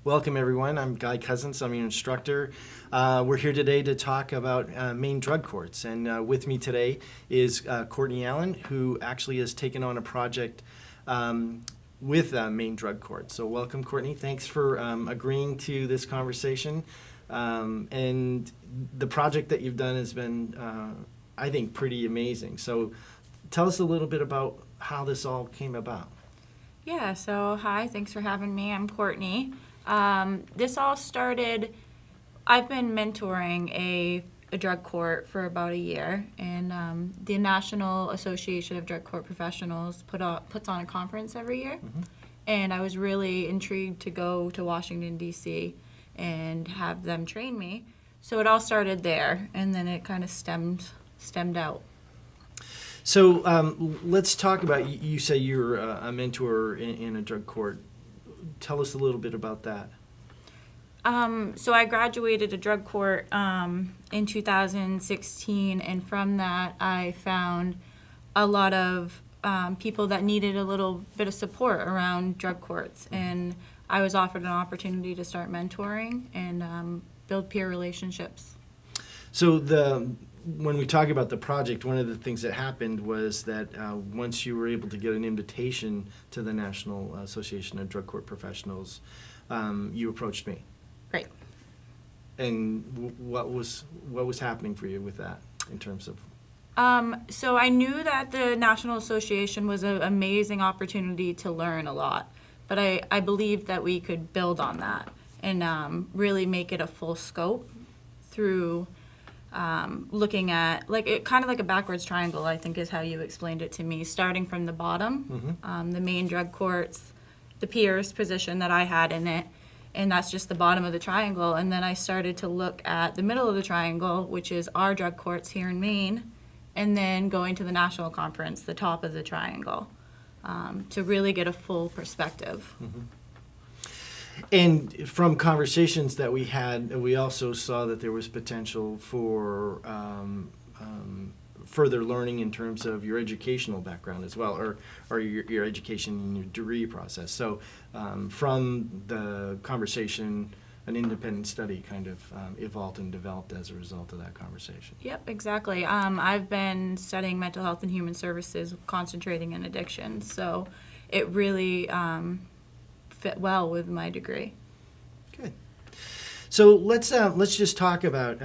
Welcome, everyone. I'm Guy Cousins. I'm your instructor. We're here today to talk about Maine Drug Courts. And with me today is Courtney Allen, who actually has taken on a project with Maine Drug Courts. So welcome, Courtney. Thanks for agreeing to this conversation. And the project that you've done has been, I think, pretty amazing. So tell us a little bit about how this all came about. Yeah, so hi, thanks for having me. I'm Courtney. This all started, I've been mentoring a drug court for about a year, and the National Association of Drug Court Professionals puts on a conference every year, and I was really intrigued to go to Washington, D.C. and have them train me. So it all started there, and then it kind of stemmed out. So let's talk about, you say you're a mentor in a drug court. Tell us a little bit about that. So I graduated a drug court in 2016, and from that I found a lot of people that needed a little bit of support around drug courts, and I was offered an opportunity to start mentoring and build peer relationships. So when we talk about the project, one of the things that happened was that once you were able to get an invitation to the National Association of Drug Court Professionals, you approached me. Right. And what was happening for you with that in terms of? So I knew that the National Association was an amazing opportunity to learn a lot, but I believed that we could build on that and really make it a full scope through looking at, kind of like a backwards triangle, I think is how you explained it to me, starting from the bottom, the Maine Drug Courts, the peers position that I had in it, and that's just the bottom of the triangle. And then I started to look at the middle of the triangle, which is our drug courts here in Maine, and then going to the national conference, the top of the triangle, to really get a full perspective. And from conversations that we had, we also saw that there was potential for further learning in terms of your educational background as well, or your education in your degree process. So from the conversation, an independent study kind of evolved and developed as a result of that conversation. Yep, exactly. I've been studying mental health and human services, concentrating in addiction, so it really fit well with my degree. Good. So let's just talk about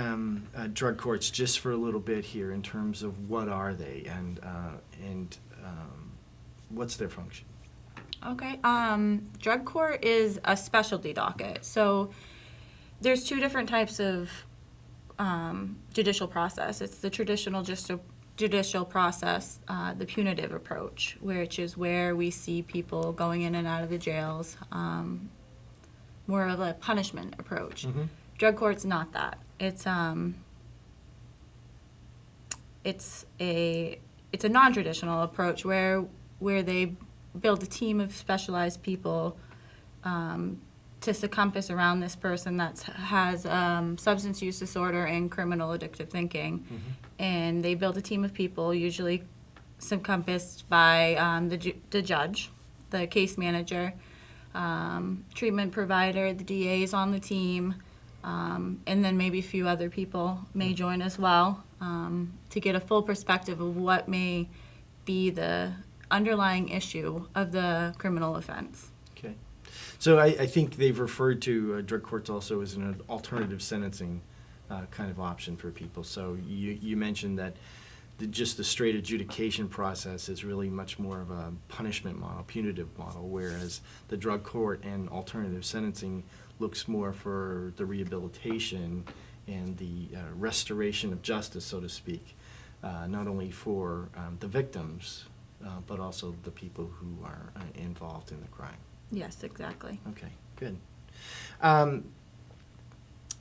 drug courts just for a little bit here in terms of what are they and what's their function. Okay. Drug court is a specialty docket. So there's two different types of judicial process. It's the traditional judicial process, the punitive approach, which is where we see people going in and out of the jails, more of a punishment approach. Drug court's not that. It's a non-traditional approach where they build a team of specialized people to compass around this person that has substance use disorder and criminal addictive thinking. And they build a team of people, usually encompassed by the judge, the case manager, treatment provider, the DAs on the team, and then maybe a few other people may join as well to get a full perspective of what may be the underlying issue of the criminal offense. Okay. So I think they've referred to drug courts also as an alternative sentencing kind of option for people. So you mentioned that just the straight adjudication process is really much more of a punishment model, punitive model, whereas the drug court and alternative sentencing looks more for the rehabilitation and the restoration of justice, so to speak, not only for the victims, but also the people who are involved in the crime. Yes, exactly. Okay, good.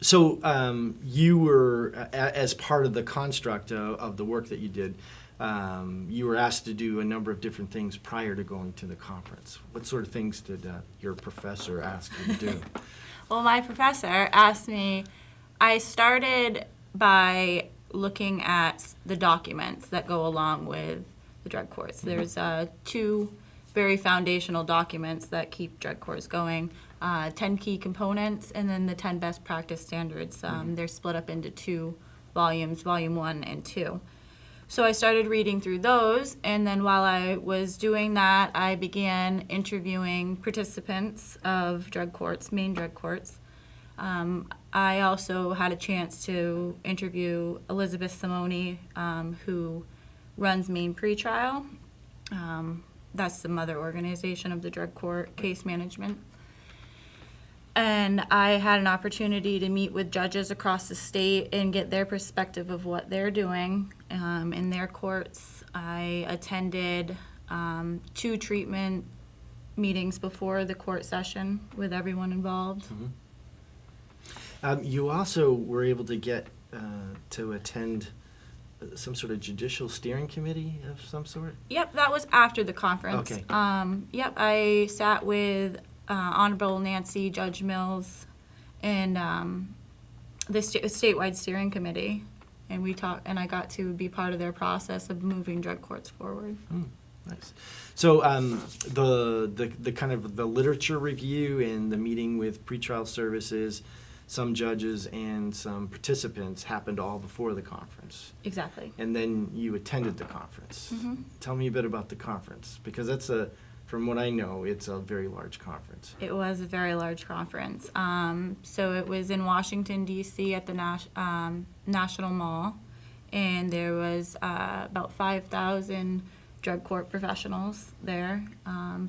So you were, as part of the construct of the work that you did, you were asked to do a number of different things prior to going to the conference. What sort of things did your professor ask you to do? Well, my professor asked me, I started by looking at the documents that go along with the drug courts. There's two very foundational documents that keep drug courts going. 10 key components, and then the 10 best practice standards. They're split up into 2 volumes, volume 1 and 2. So I started reading through those, and then while I was doing that, I began interviewing participants of drug courts, Maine drug courts. I also had a chance to interview Elizabeth Simone, who runs Maine Pretrial. That's the mother organization of the drug court case management. And I had an opportunity to meet with judges across the state and get their perspective of what they're doing in their courts. I attended 2 treatment meetings before the court session with everyone involved. You also were able to get to attend some sort of judicial steering committee of some sort? Yep, that was after the conference. Okay. Yep, I sat with Honorable Nancy Judge Mills and the statewide steering committee, and we talked, and I got to be part of their process of moving drug courts forward. Nice. So the kind of the literature review and the meeting with pretrial services, some judges and some participants happened all before the conference. Exactly. And then you attended the conference. Tell me a bit about the conference, because that's from what I know, it's a very large conference. It was a very large conference. So it was in Washington, D.C. at the National Mall, and there was about 5,000 drug court professionals there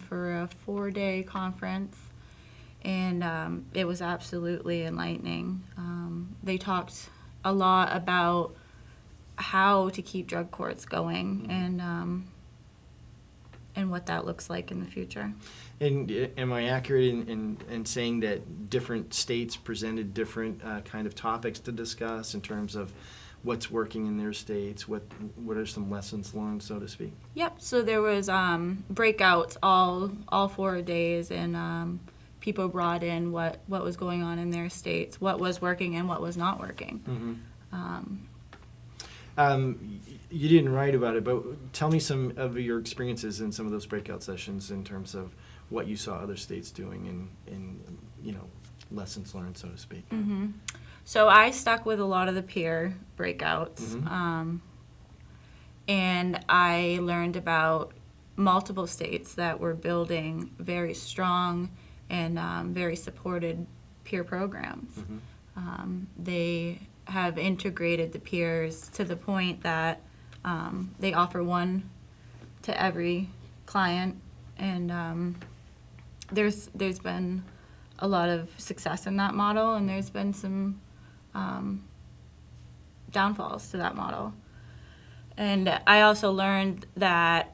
for a 4-day conference, and it was absolutely enlightening. They talked a lot about how to keep drug courts going and what that looks like in the future. And am I accurate in saying that different states presented different kind of topics to discuss in terms of what's working in their states, what are some lessons learned, so to speak? Yep, so there was breakouts all 4 days, and people brought in what was going on in their states, what was working and what was not working. You didn't write about it, but tell me some of your experiences in some of those breakout sessions in terms of what you saw other states doing and lessons learned, so to speak. So I stuck with a lot of the peer breakouts, and I learned about multiple states that were building very strong and very supported peer programs. They have integrated the peers to the point that they offer one to every client, and there's been a lot of success in that model, and there's been some downfalls to that model. And I also learned that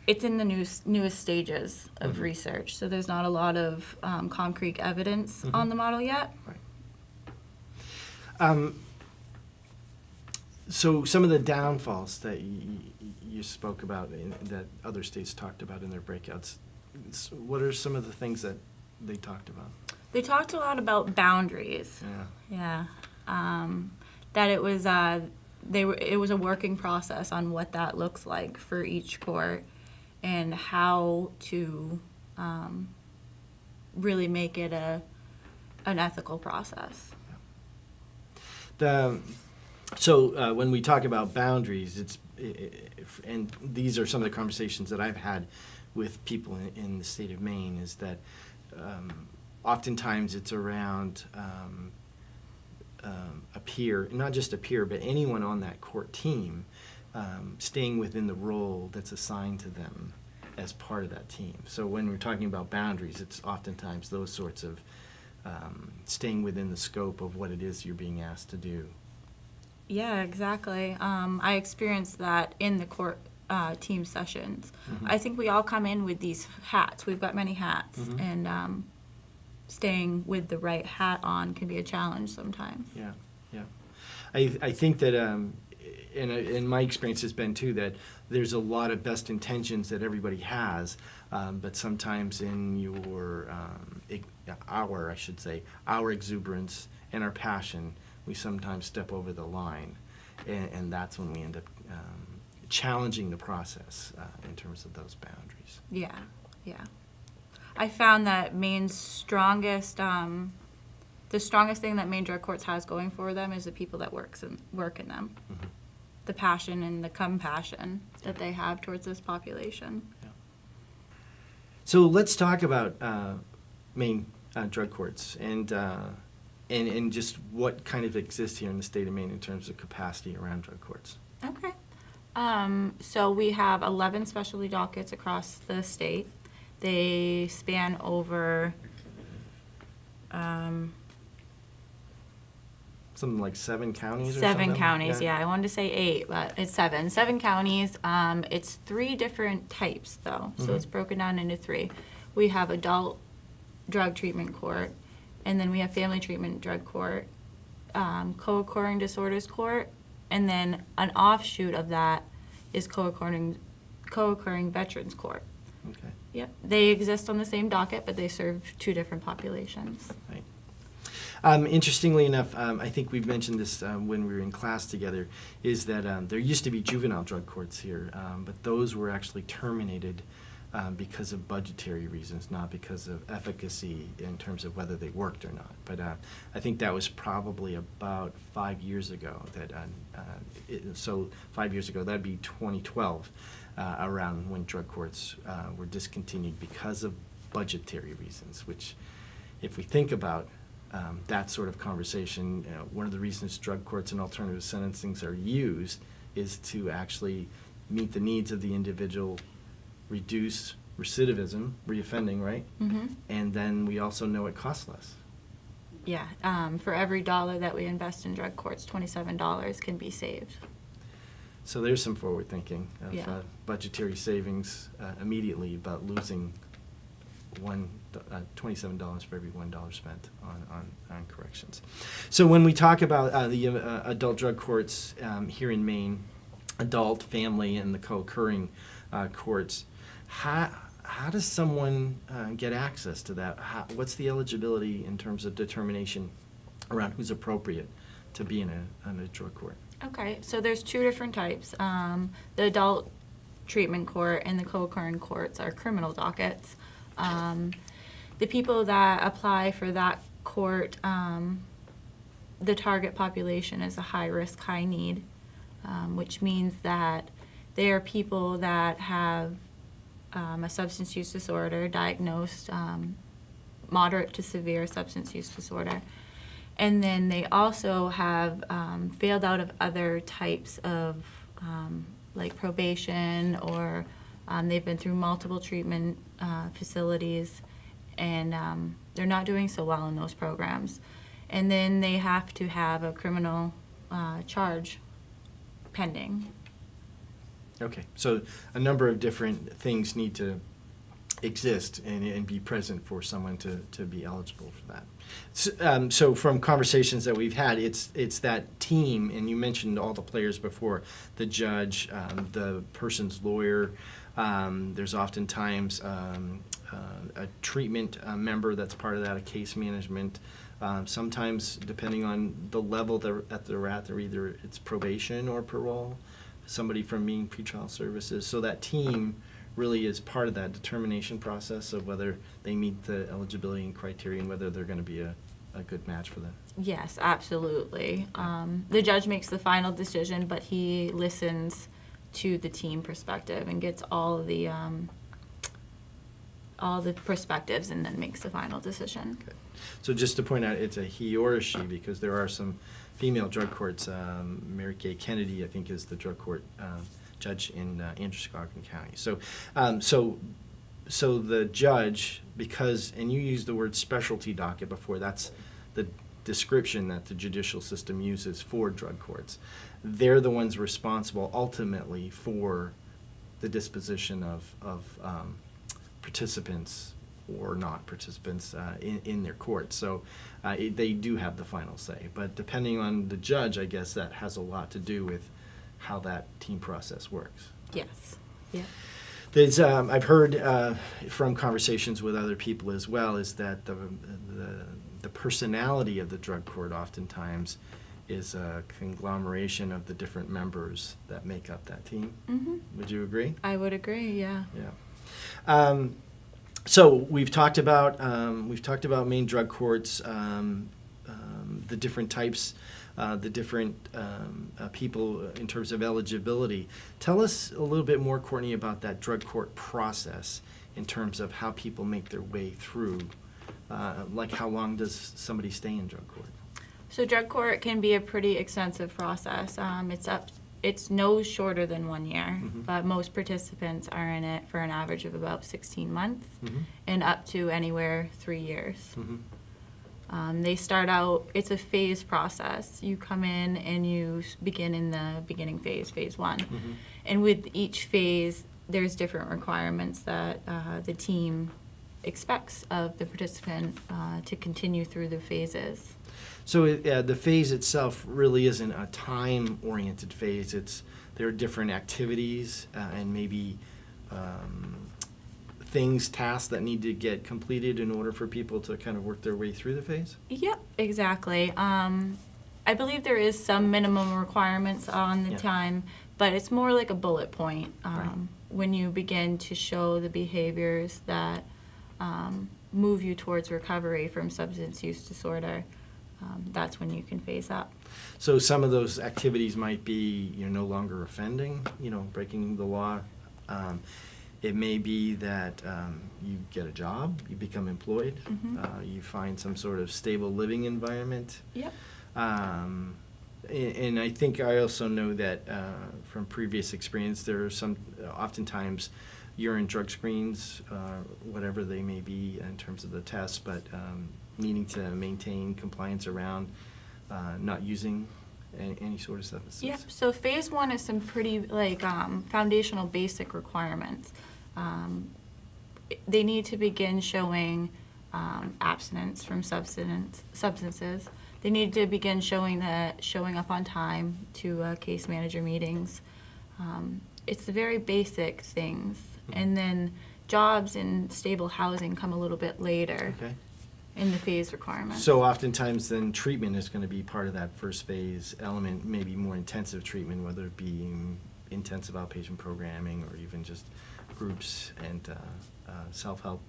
it's in the newest stages of research, so there's not a lot of concrete evidence on the model yet. Right. So some of the downfalls that you spoke about that other states talked about in their breakouts, what are some of the things that they talked about? They talked a lot about boundaries. Yeah. That it was it was a working process on what that looks like for each court and how to really make it an ethical process. So when we talk about boundaries, and these are some of the conversations that I've had with people in the state of Maine, is that oftentimes it's around a peer, not just a peer, but anyone on that court team staying within the role that's assigned to them as part of that team. So when we're talking about boundaries, it's oftentimes those sorts of staying within the scope of what it is you're being asked to do. Yeah, exactly. I experienced that in the court team sessions. I think we all come in with these hats. We've got many hats, and staying with the right hat on can be a challenge sometimes. Yeah. I think that, and my experience has been too, that there's a lot of best intentions that everybody has, but sometimes in our exuberance and our passion, we sometimes step over the line, and that's when we end up challenging the process in terms of those boundaries. Yeah, yeah. I found that Maine's strongest, the strongest thing that Maine Drug Courts has going for them is the people that work in them. Mm-hmm. The passion and the compassion that they have towards this population. Yeah. So let's talk about Maine drug courts and just what kind of exists here in the state of Maine in terms of capacity around drug courts. Okay. So we have 11 specialty dockets across the state. They span over Something like 7 counties or seven something? counties, yeah. I wanted to say 8, but it's 7. 7 counties. It's 3 different types, though, so it's broken down into 3. We have adult drug treatment court, and then we have family treatment drug court, co-occurring disorders court, and then an offshoot of that is co-occurring veterans court. Okay. Yep, they exist on the same docket, but they serve 2 different populations. Right. Interestingly enough, I think we've mentioned this when we were in class together, is that there used to be juvenile drug courts here, but those were actually terminated because of budgetary reasons, not because of efficacy in terms of whether they worked or not. But I think that was probably about 5 years ago. So 5 years ago, that'd be 2012, around when drug courts were discontinued because of budgetary reasons, which if we think about that sort of conversation, one of the reasons drug courts and alternative sentencings are used is to actually meet the needs of the individual, reduce recidivism, reoffending, right? Mm-hmm. And then we also know it costs less. Yeah, for every $1 that we invest in drug courts, $27 can be saved. So there's some forward thinking of Yeah. Budgetary savings immediately, but losing $27 for every $1 spent on corrections. So when we talk about the adult drug courts here in Maine, adult, family, and the co-occurring courts, how does someone get access to that? What's the eligibility in terms of determination around who's appropriate to be in a drug court? Okay, so there's 2 different types. The adult treatment court and the co-occurring courts are criminal dockets. The people that apply for that court, the target population is a high risk, high need, which means that they are people that have a substance use disorder, diagnosed moderate to severe substance use disorder. And then they also have failed out of other types of like probation, or they've been through multiple treatment facilities, and they're not doing so well in those programs. And then they have to have a criminal charge pending. Okay, so a number of different things need to exist and be present for someone to be eligible for that. So from conversations that we've had, it's that team, and you mentioned all the players before, the judge, the person's lawyer. There's oftentimes a treatment member that's part of that, a case management. Sometimes, depending on the level that they're at, they're either it's probation or parole, somebody from Maine Pretrial Services. So that team really is part of that determination process of whether they meet the eligibility and criteria and whether they're going to be a good match for them. Yes, absolutely. The judge makes the final decision, but he listens to the team perspective and gets all the perspectives and then makes the final decision. Okay. So just to point out, it's a he or a she, because there are some female drug courts. Mary Kay Kennedy, I think, is the drug court judge in Androscoggin County. So the judge, because, and you used the word specialty docket before, that's the description that the judicial system uses for drug courts. They're the ones responsible ultimately for the disposition of participants or not participants in their court. So they do have the final say. But depending on the judge, I guess that has a lot to do with how that team process works. Yes. Yeah. There's, I've heard from conversations with other people as well, is that the personality of the drug court oftentimes is a conglomeration of the different members that make up that team. Mm-hmm. Would you agree? I would agree, yeah. Yeah. So we've talked about Maine Drug Courts, the different types, the different people in terms of eligibility. Tell us a little bit more, Courtney, about that drug court process in terms of how people make their way through. Like, how long does somebody stay in drug court? So drug court can be a pretty extensive process. It's no shorter than 1 year, but most participants are in it for an average of about 16 months and up to anywhere 3 years. They start out, it's a phase process. You come in and you begin in the beginning phase, phase one. And with each phase, there's different requirements that the team expects of the participant to continue through the phases. So the phase itself really isn't a time-oriented phase. There are different activities and maybe tasks that need to get completed in order for people to kind of work their way through the phase? Yep, exactly. I believe there is some minimum requirements on the time, but it's more like a bullet point. When you begin to show the behaviors that move you towards recovery from substance use disorder, that's when you can phase up. So some of those activities might be you're no longer offending, breaking the law. It may be that you get a job, you become employed, you find some sort of stable living environment. Yep. And I think I also know that from previous experience, there are oftentimes urine drug screens, whatever they may be in terms of the tests, but needing to maintain compliance around not using any sort of substances. Yep. So phase one is some pretty foundational basic requirements. They need to begin showing abstinence from substances. They need to begin showing up on time to case manager meetings. It's the very basic things. And then jobs and stable housing come a little bit later in the phase requirements. So oftentimes then treatment is going to be part of that first phase element, maybe more intensive treatment, whether it be intensive outpatient programming or even just groups and self-help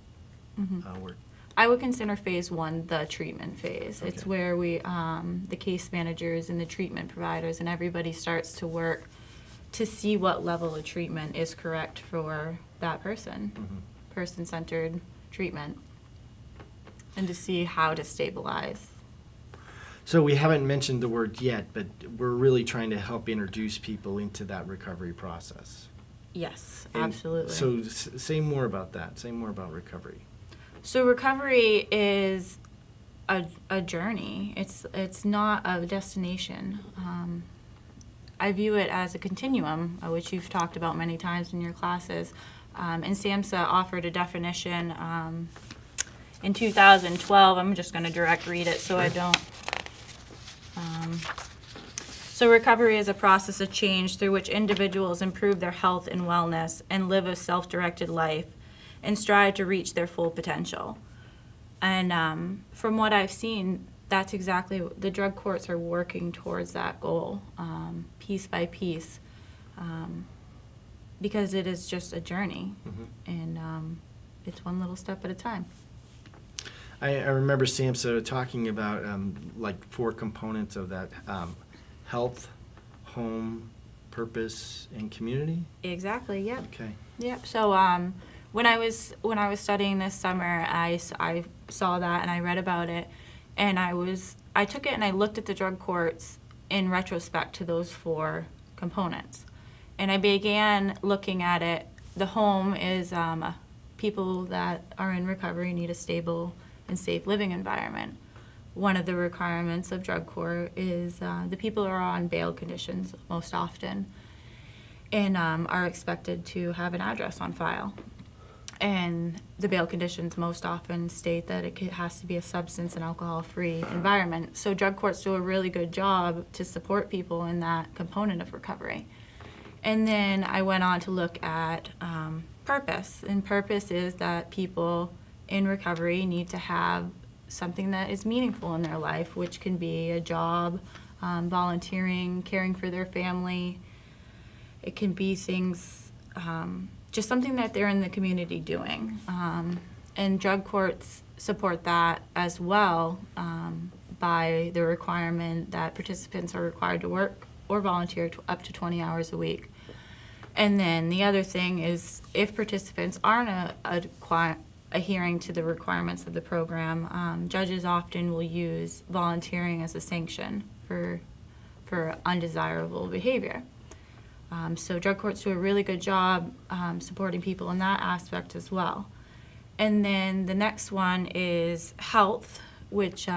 work. I would consider phase one the treatment phase. It's where we, the case managers and the treatment providers and everybody starts to work to see what level of treatment is correct for that person, person-centered treatment, and to see how to stabilize. So we haven't mentioned the word yet, but we're really trying to help introduce people into that recovery process. Yes, And absolutely. So say more about that. Say more about recovery. So recovery is a journey. It's not a destination. I view it as a continuum, which you've talked about many times in your classes. And SAMHSA offered a definition in 2012. I'm just going to direct read it so I don't. So recovery is a process of change through which individuals improve their health and wellness and live a self-directed life and strive to reach their full potential. And from what I've seen, that's exactly, the drug courts are working towards that goal, piece by piece, because it is just a journey, and it's one little step at a time. I remember SAMHSA talking about 4 components of that: health, home, purpose, and community. Exactly. Yep. Okay. Yep. So when I was studying this summer, I saw that and I read about it, and I took it and I looked at the drug courts in retrospect to those 4 components, and I began looking at it. The home is people that are in recovery need a stable and safe living environment. One of the requirements of drug court is the people are on bail conditions most often and are expected to have an address on file. And the bail conditions most often state that it has to be a substance and alcohol-free environment. So drug courts do a really good job to support people in that component of recovery. And then I went on to look at purpose. And purpose is that people in recovery need to have something that is meaningful in their life, which can be a job, volunteering, caring for their family. It can be things, just something that they're in the community doing. And drug courts support that as well by the requirement that participants are required to work or volunteer up to 20 hours a week. And then the other thing is if participants aren't adhering to the requirements of the program, judges often will use volunteering as a sanction for undesirable behavior. So drug courts do a really good job supporting people in that aspect as well. And then the next one is health, which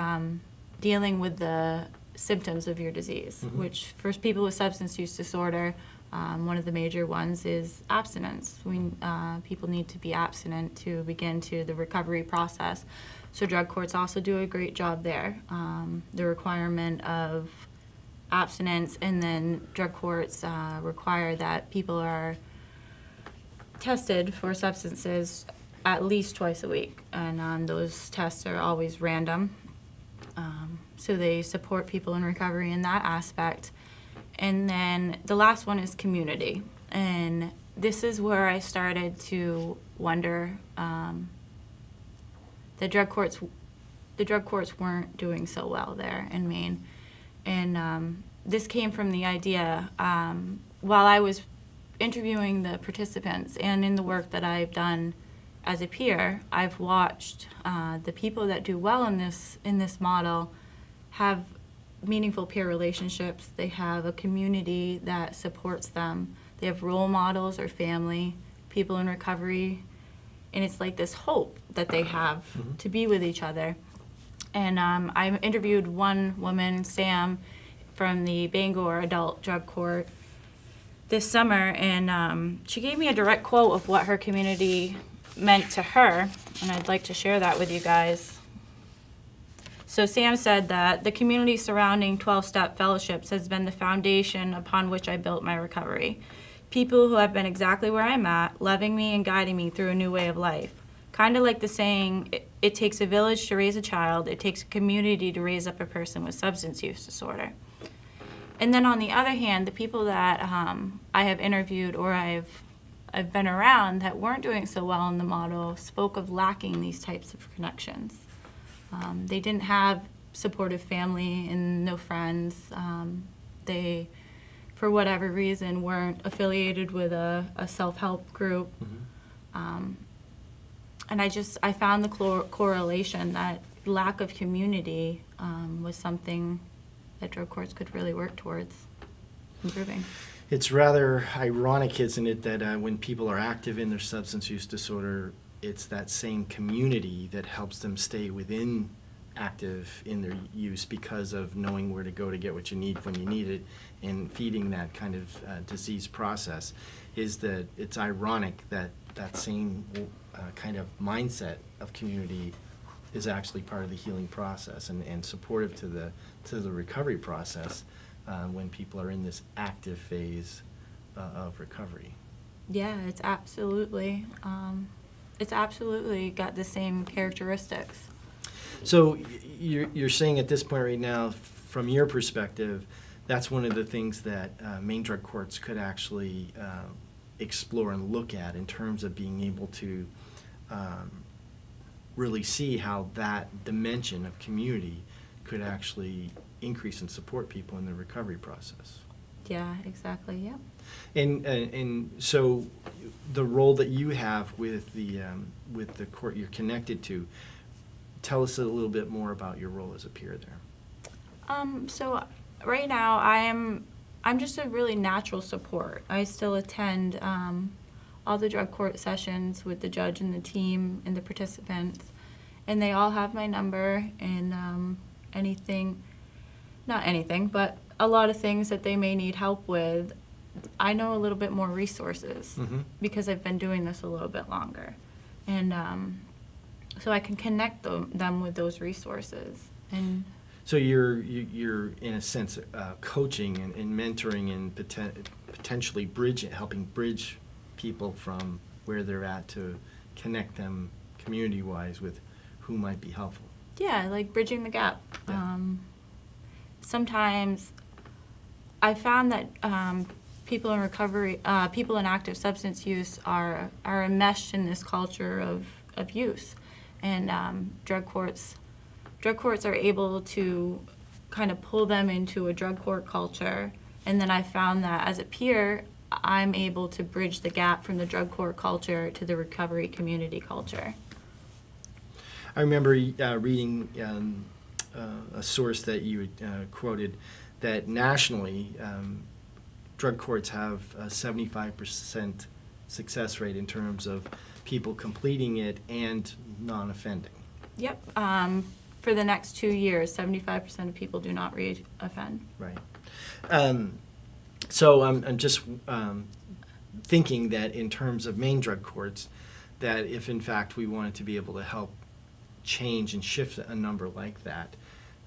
dealing with the symptoms of your disease, which for people with substance use disorder, one of the major ones is abstinence. People need to be abstinent to begin the recovery process. So drug courts also do a great job there. The requirement of abstinence, and then drug courts require that people are tested for substances at least twice a week, and those tests are always random. So they support people in recovery in that aspect. And then the last one is community. And this is where I started to wonder the drug courts weren't doing so well there in Maine. And this came from the idea, while I was interviewing the participants and in the work that I've done as a peer, I've watched the people that do well in this model have meaningful peer relationships. They have a community that supports them. They have role models or family, people in recovery, and it's like this hope that they have to be with each other. And I interviewed one woman, Sam, from the Bangor Adult Drug Court this summer, and she gave me a direct quote of what her community meant to her, and I'd like to share that with you guys. So Sam said that the community surrounding 12-step fellowships has been the foundation upon which I built my recovery. People who have been exactly where I'm at, loving me and guiding me through a new way of life. Kind of like the saying, it takes a village to raise a child, it takes a community to raise up a person with substance use disorder. And then on the other hand, the people that I have interviewed or I've been around that weren't doing so well in the model spoke of lacking these types of connections. They didn't have supportive family and no friends. They, for whatever reason, weren't affiliated with a self-help group. And I found the correlation that lack of community was something that drug courts could really work towards improving. It's rather ironic, isn't it, that when people are active in their substance use disorder, it's that same community that helps them stay within active in their use because of knowing where to go to get what you need when you need it and feeding that kind of disease process. Is that it's ironic that that same kind of mindset of community is actually part of the healing process and supportive to the recovery process when people are in this active phase of recovery. Yeah, it's absolutely got the same characteristics. So you're saying at this point right now, from your perspective, that's one of the things that Maine Drug Courts could actually explore and look at in terms of being able to really see how that dimension of community could actually increase and support people in the recovery process. Yeah, exactly. Yeah. And so the role that you have with the court you're connected to, tell us a little bit more about your role as a peer there. So right now I'm just a really natural support. I still attend all the drug court sessions with the judge and the team and the participants, and they all have my number and not anything, but a lot of things that they may need help with. I know a little bit more resources because I've been doing this a little bit longer, and so I can connect them with those resources. And so you're in a sense coaching and mentoring and potentially helping bridge people from where they're at to connect them community-wise with who might be helpful. Yeah, like bridging the gap. Yeah. sometimes I found that people in recovery, people in active substance use are enmeshed in this culture of use, and drug courts are able to kind of pull them into a drug court culture. And then I found that as a peer, I'm able to bridge the gap from the drug court culture to the recovery community culture. I remember reading a source that you quoted that nationally, drug courts have a 75% success rate in terms of people completing it and non-offending. Yep. For the next 2 years, 75% of people do not re-offend. Right. So I'm just thinking that in terms of Maine drug courts, that if in fact we wanted to be able to help change and shift a number like that,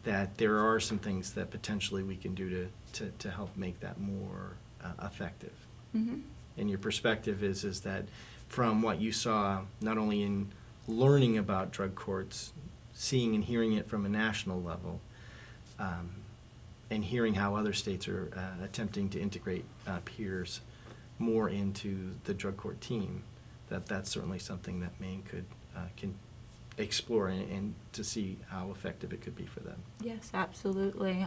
that there are some things that potentially we can do to help make that more effective. Mm-hmm. And your perspective is that from what you saw, not only in learning about drug courts, seeing and hearing it from a national level, and hearing how other states are attempting to integrate peers more into the drug court team, that's certainly something that Maine can explore and to see how effective it could be for them. Yes, absolutely.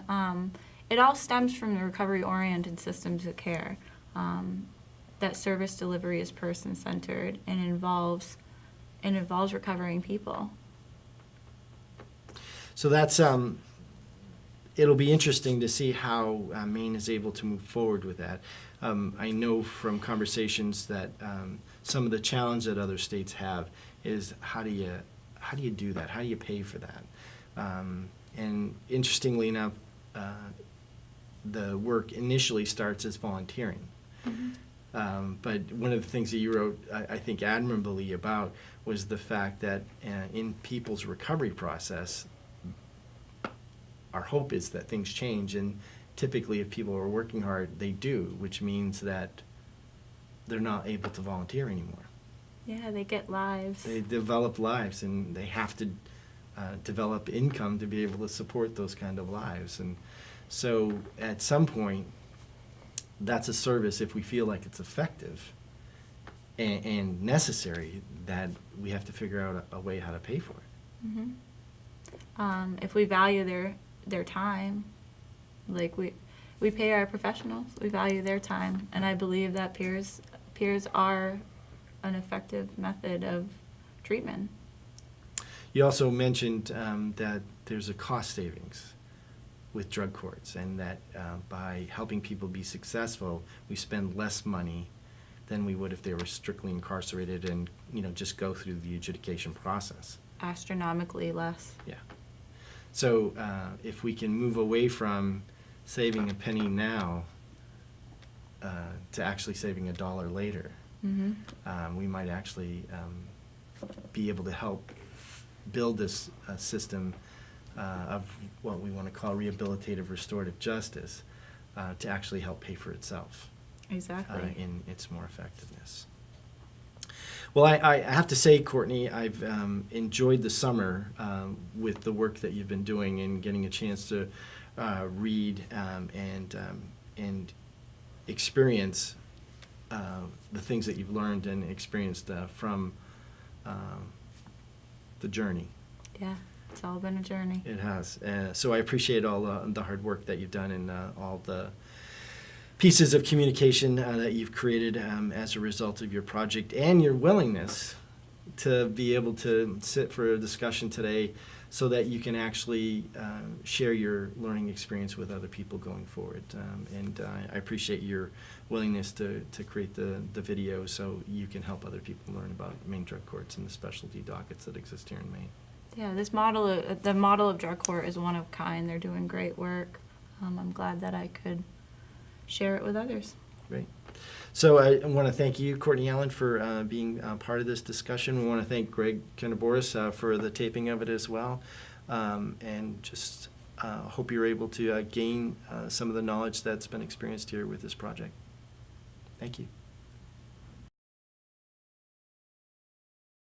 It all stems from the recovery-oriented systems of care. That service delivery is person-centered and involves recovering people. So that's it'll be interesting to see how Maine is able to move forward with that. I know from conversations that some of the challenge that other states have is how do you do that? How do you pay for that? And interestingly enough, the work initially starts as volunteering. Mm-hmm. But one of the things that you wrote, I think, admirably about was the fact that in people's recovery process, our hope is that things change, and typically if people are working hard, they do, which means that they're not able to volunteer anymore. Yeah, they get lives. They develop lives, and they have to develop income to be able to support those kind of lives. And so at some point, that's a service, if we feel like it's effective and necessary, that we have to figure out a way how to pay for it. Mm-hmm. If we value their time, like we pay our professionals, we value their time, and I believe that peers are an effective method of treatment. You also mentioned that there's a cost savings with drug courts, and that by helping people be successful, we spend less money than we would if they were strictly incarcerated and just go through the adjudication process. Astronomically less. Yeah. So if we can move away from saving a penny now to actually saving $1 later, Mm-hmm. We might actually be able to help build this system of what we want to call rehabilitative restorative justice to actually help pay for itself. Exactly. In its more effectiveness. Well, I have to say, Courtney, I've enjoyed the summer with the work that you've been doing and getting a chance to read and experience the things that you've learned and experienced from the journey. Yeah, it's all been a journey. It has. So I appreciate all the hard work that you've done and all the pieces of communication that you've created as a result of your project, and your willingness to be able to sit for a discussion today so that you can actually share your learning experience with other people going forward. And I appreciate your willingness to create the video so you can help other people learn about Maine drug courts and the specialty dockets that exist here in Maine. Yeah, the model of drug court is one of a kind. They're doing great work. I'm glad that I could share it with others. Great. So I want to thank you, Courtney Allen, for being part of this discussion. We want to thank Greg Kenneborus for the taping of it as well. And just hope you're able to gain some of the knowledge that's been experienced here with this project. Thank you.